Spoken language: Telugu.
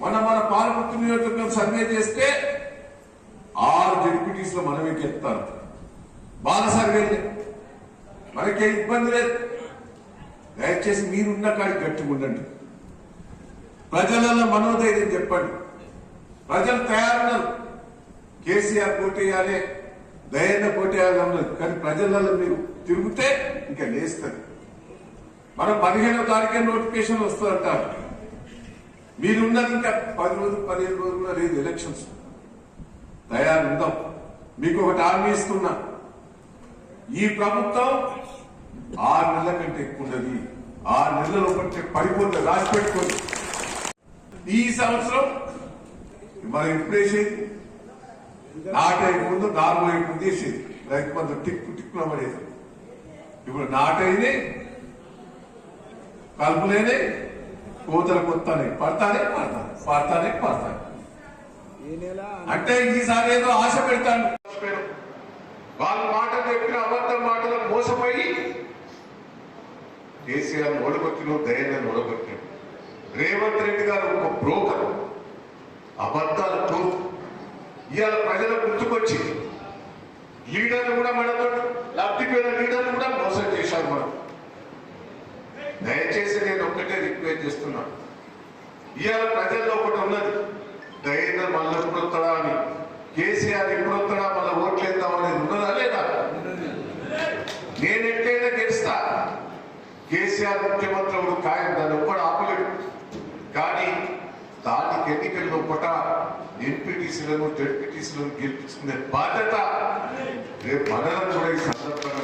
మన పాలకుర్తి నియోజకవర్గం సర్వే చేస్తే 6 జడ్పీటీస్ లో మనమే గెలుస్తాం. బాగా సర్వే మనకే ఇబ్బంది లేదు. దయచేసి మీరున్న కాడికి గట్టిగా ఉండండి. ప్రజలలో మనోధైర్యం చెప్పండి. ప్రజలు తయారున్నారు. కేసీఆర్ పోటీయాలే, దయన్న పోటీయాలన్నారు. కానీ ప్రజలలో మీరు తిరిగితే ఇంకా లేస్తారు. మనం 15వ తారీఖు నోటిఫికేషన్ వస్తుందంటారు. మీరున్నది ఇంకా 10 రోజులు 15 రోజుల్లో లేదు ఎలక్షన్స్. తయారు ఉందాం. మీకు ఒకటి హామీ ఇస్తున్నా, ఈ ప్రభుత్వం 6 నెలల కంటే ఎక్కువ ఉన్నది. 6 నెలలు ఒకటి పడిపోతుంది. రాసి పెట్టుకోండి. ఈ సంవత్సరం మనం ఎప్పుడు వేసేది నాటైన ముందు 4 వైపు ముందు వేసేది. రైతు కొంత టిక్కున పడేది. ఇప్పుడు నాటైనే కలుపులేనే కోతలకు వస్తానే పడతానే అంటే ఈసారి ఏదో ఆశ పెడతాను. వాళ్ళ మాటలు చెప్పిన అబద్ధం మాటలకు మోసపోయి కేసీఆర్ ఓడగొట్టిన దయని ఓడగొట్టిన రేవంత్ రెడ్డి గారు ఒక బ్రోకర్, అబద్ధాల ప్రూఫ్. ఇవాళ ప్రజల గుర్తుకొచ్చి లీడర్లు కూడా మనతో లబ్ధిపోయిన లీడర్లు కూడా మోసం చేశారు. మనం దయచేసి నేను ఒక్కటే రిక్వెస్ట్ చేస్తున్నాను. ఇవాళ ప్రజల్లో ఒకటి ఉన్నది, దయేంద్ర మళ్ళీ ఎప్పుడు వస్తాడా అని, కేసీఆర్ ఎప్పుడు వస్తాడా మళ్ళీ ఓట్లేద్దామనేది ఉన్నదా లేదా? నేను ఎట్లయినా గెలుస్తా. కేసీఆర్ ముఖ్యమంత్రి ఖాయం, దాన్ని ఒక్కడు ఆపలేడు. కానీ దానికి ఎన్నికల్లో ఒకట ఎంపీటీసీలను జడ్పీటీసీలను గెలిపించుకునే బాధ్యత రేపు మనలో కూడా ఈ సందర్భంగా